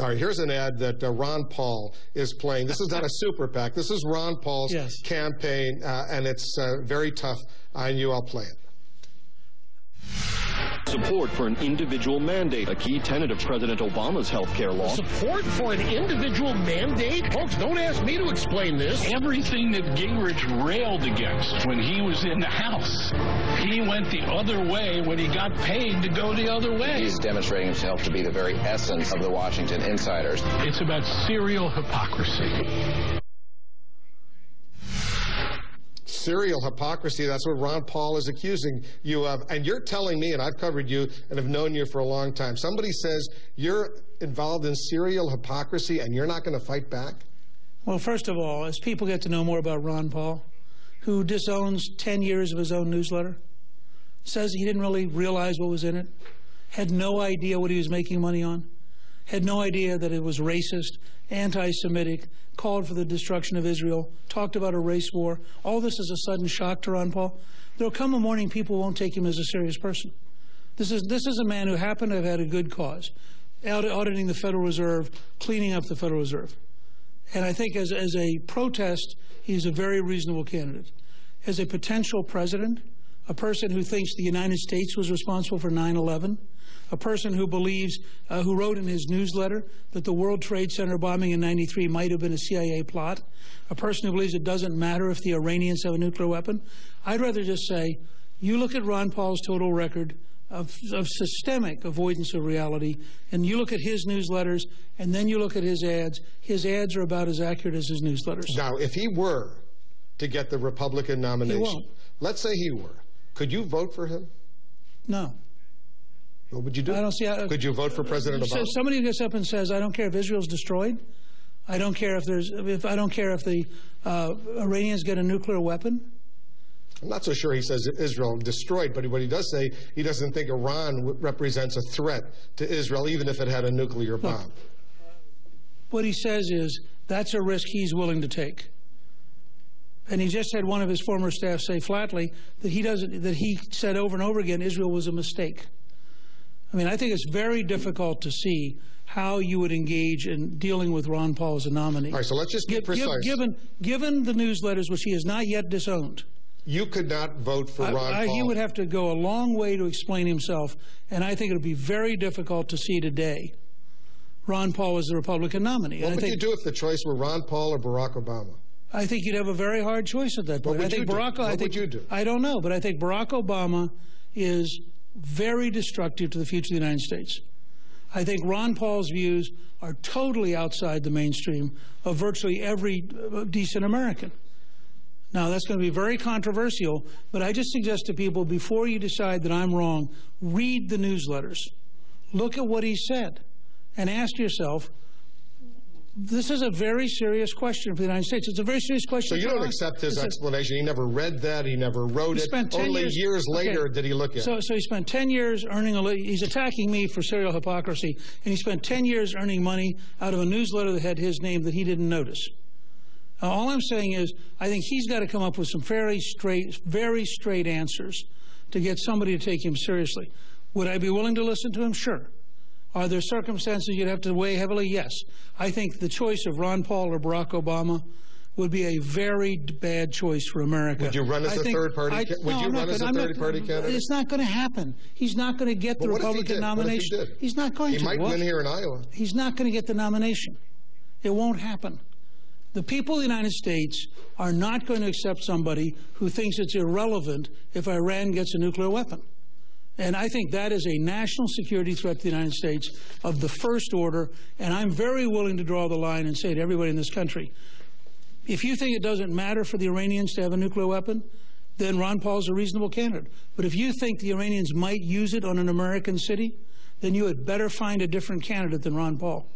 All right, here's an ad that Ron Paul is playing. This is not a super PAC. This is Ron Paul's campaign, and it's very tough. I knew I'll play it. Support for an individual mandate, a key tenet of President Obama's health care law. Support for an individual mandate? Folks, don't ask me to explain this. Everything that Gingrich railed against when he was in the House, he went the other way when he got paid to go the other way. He's demonstrating himself to be the very essence of the Washington insiders. It's about serial hypocrisy. Serial hypocrisy, that's what Ron Paul is accusing you of. And you're telling me, and I've covered you and have known you for a long time, somebody says you're involved in serial hypocrisy and you're not going to fight back? Well, first of all, as people get to know more about Ron Paul, who disowns 10 years of his own newsletter, says he didn't really realize what was in it, had no idea what he was making money on, had no idea that it was racist, anti-Semitic, called for the destruction of Israel, talked about a race war. All this is a sudden shock to Ron Paul. There'll come a morning people won't take him as a serious person. This is a man who happened to have had a good cause, auditing the Federal Reserve, cleaning up the Federal Reserve. And I think as a protest, he's a very reasonable candidate. As a potential president, a person who thinks the United States was responsible for 9/11, a person who believes, who wrote in his newsletter that the World Trade Center bombing in '93 might have been a CIA plot, a person who believes it doesn't matter if the Iranians have a nuclear weapon. I'd rather just say, you look at Ron Paul's total record of systemic avoidance of reality, and you look at his newsletters, and then you look at his ads. His ads are about as accurate as his newsletters. Now, if he were to get the Republican nomination, he won't. Let's say he were, could you vote for him? No. What would you do? I don't see how, could you vote for President Obama? So somebody gets up and says, I don't care if Israel's destroyed. I don't care if I don't care if the Iranians get a nuclear weapon. I'm not so sure he says Israel destroyed, but what he does say, he doesn't think Iran represents a threat to Israel, even if it had a nuclear bomb. Look, what he says is that's a risk he's willing to take. And he just had one of his former staff say flatly that he said over and over again Israel was a mistake. I mean, I think it's very difficult to see how you would engage in dealing with Ron Paul as a nominee. All right, so let's just be precise. Given the newsletters, which he has not yet disowned. You could not vote for Ron Paul. He would have to go a long way to explain himself, and I think it would be very difficult to see today Ron Paul as the Republican nominee. What would you do if the choice were Ron Paul or Barack Obama? I think you'd have a very hard choice at that point. What would you do? I don't know, but I think Barack Obama is very destructive to the future of the United States. I think Ron Paul's views are totally outside the mainstream of virtually every decent American. Now, that's going to be very controversial, but I just suggest to people, before you decide that I'm wrong, read the newsletters. Look at what he said and ask yourself, this is a very serious question for the United States. It's a very serious question. So you don't accept his explanation? He never read that? He never wrote it? Only years later did he look at it? So he spent 10 years earning he's attacking me for serial hypocrisy, and he spent 10 years earning money out of a newsletter that had his name that he didn't notice. All I'm saying is I think he's got to come up with some very straight answers to get somebody to take him seriously. Would I be willing to listen to him? Sure. Are there circumstances you'd have to weigh heavily? Yes. I think the choice of Ron Paul or Barack Obama would be a very bad choice for America. Would you run as a third-party candidate? It's not going to happen. He's not going to get the Republican nomination. What if he did? He's not going to. He might win here in Iowa. He's not going to get the nomination. It won't happen. The people of the United States are not going to accept somebody who thinks it's irrelevant if Iran gets a nuclear weapon. And I think that is a national security threat to the United States of the first order, and I'm very willing to draw the line and say to everybody in this country, if you think it doesn't matter for the Iranians to have a nuclear weapon, then Ron Paul's a reasonable candidate. But if you think the Iranians might use it on an American city, then you had better find a different candidate than Ron Paul.